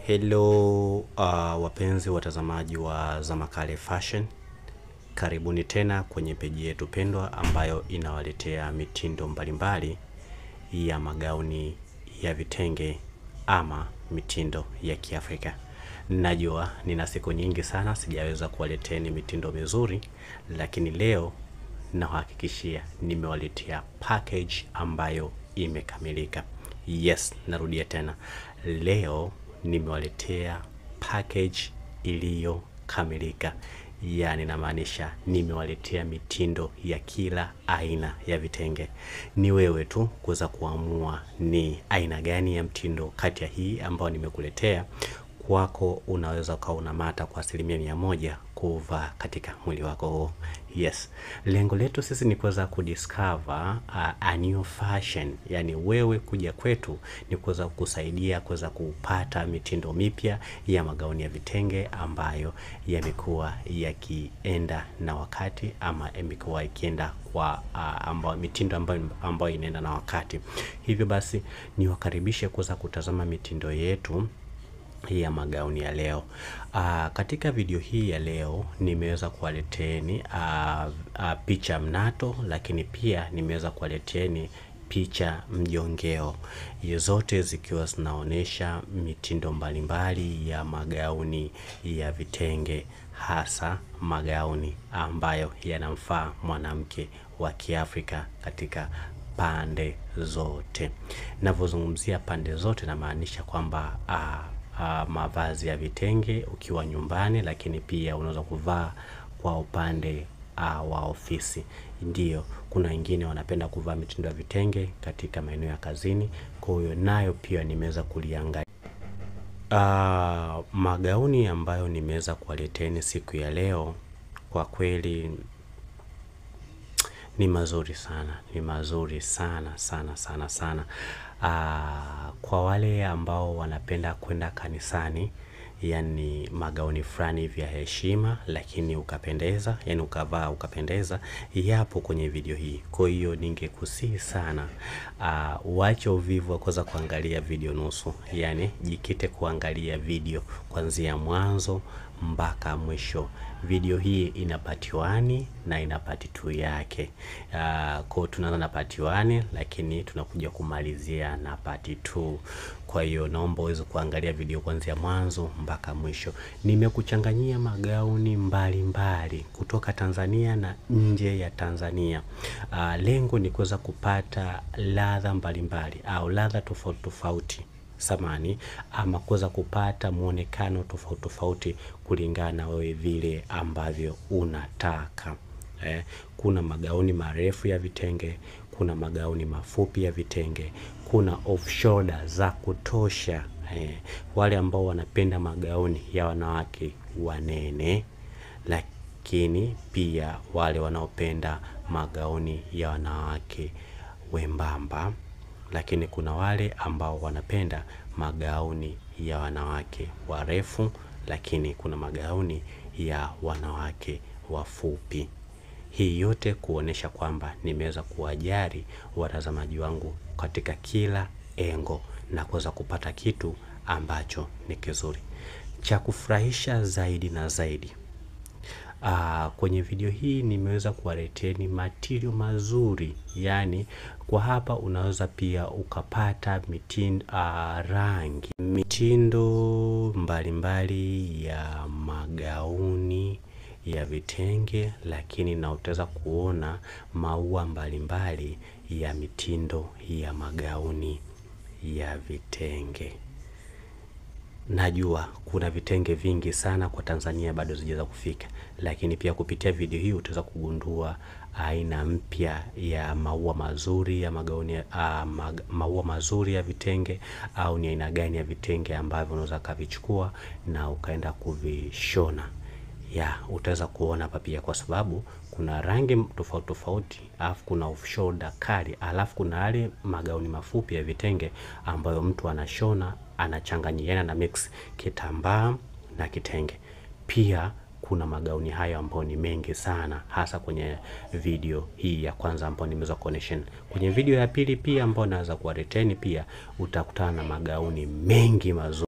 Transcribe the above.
Hello wapenzi watazamaji wa Zamakale Fashion. Karibuni tena kwenye peji yetu pendwa ambayo inawaletea mitindo mbalimbali ya magauni ya vitenge ama mitindo ya Kiafrika. Najua nina siku nyingi sana sijaweza kuwaleteni mitindo mizuri, lakini leo nahakikishia nimewaletea package ambayo imekamilika. Yes, narudia tena. Leo nimewaletea package iliyo kamilika. Yani namaanisha nimewaletea mitindo ya kila aina ya vitenge. Ni wewe tu kuweza kuamua ni aina gani ya mtindo kati ya hii ambao nimekuletea. Kwako unaweza ukawa unamata kwa 100% kuvaa katika mwili wako. Yes, lengo letu sisi ni kuweza kudiscover a new fashion. Yani wewe kuja kwetu ni kuweza kusaidia kuweza kupata mitindo mipya ya magauni ya vitenge ambayo yamekuwa yakienda na wakati ama yamekuwa ikienda kwa mitindo ambayo inaenda na wakati. Hivyo basi niwakaribishe kuweza kutazama mitindo yetu ya magauni ya leo. Katika video hii ya leo nimeweza kuwaleteni picha mnato, lakini pia nimeweza kuwaleteni picha mjongeo, zote zikiwa zinaonesha mitindo mbalimbali ya magauni ya vitenge, hasa magauni ambayo yanamfaa mwanamke wa Kiafrika katika pande zote. Ninavyozungumzia pande zote namaanisha kwamba mavazi ya vitenge ukiwa nyumbani, lakini pia unaweza kuvaa kwa upande wa ofisi. Ndio, kuna wengine wanapenda kuvaa mitindo ya vitenge katika maeneo ya kazini. Kwa hiyo nayo pia nimeweza kuliangalia. Magauni ambayo nimeweza kuwaleteni siku ya leo kwa kweli ni mazuri sana. Ni mazuri sana sana sana sana. Kwa wale ambao wanapenda kwenda kanisani, yani magauni fulani vya heshima lakini ukapendeza, yani ukavaa ukapendeza, yapo kwenye video hii. Kwa hiyo ningekusihi sana uache uvivu wa kuweza kuangalia video nusu, yani jikite kuangalia video kuanzia mwanzo mpaka mwisho. Video hii ina part 1 na ina part 2 yake. Kwa tunaanza na part 1 lakini tunakuja kumalizia na part 2. Kwa hiyo naomba uweze kuangalia video kuanzia mwanzo mpaka mwisho. Nimekuchanganyia magauni mbalimbali kutoka Tanzania na nje ya Tanzania. Lengo ni kuweza kupata ladha mbalimbali au ladha tofauti tofauti ama kuweza kupata muonekano tofauti tofauti kulingana wewe vile ambavyo unataka. Kuna magauni marefu ya vitenge, kuna magauni mafupi ya vitenge, kuna off shoulder za kutosha. Wale ambao wanapenda magauni ya wanawake wanene, lakini pia wale wanaopenda magauni ya wanawake wembamba, lakini kuna wale ambao wanapenda magauni ya wanawake warefu, lakini kuna magauni ya wanawake wafupi. Hii yote kuonesha kwamba nimeweza kuwajali watazamaji wangu katika kila engo na kuweza kupata kitu ambacho ni kizuri cha kufurahisha zaidi na zaidi. Kwenye video hii nimeweza kuwaleteni material mazuri. Yani kwa hapa unaweza pia ukapata mitindo mbalimbali ya magauni ya vitenge, lakini na utaweza kuona maua mbalimbali ya mitindo ya magauni ya vitenge. Najua kuna vitenge vingi sana kwa Tanzania bado zijaweza kufika, lakini pia kupitia video hii utaweza kugundua aina mpya ya maua mazuri ya magauni, maua mazuri ya vitenge, au ni aina gani ya vitenge ambavyo unaweza kuvichukua na ukaenda kuvishona. Utaweza kuona hapa pia, kwa sababu kuna rangi tofauti tofauti, alafu kuna off shoulder kali, alafu kuna yale magauni mafupi ya vitenge ambayo mtu anashona anachanganyana na mix kitambaa na kitenge. Pia kuna magauni hayo ambayo ni mengi sana, hasa kwenye video hii ya kwanza ambayo nimeweza kuonesha. Kwenye video ya pili pia ambayo naweza kuwaleteni pia utakutana na magauni mengi mazuri.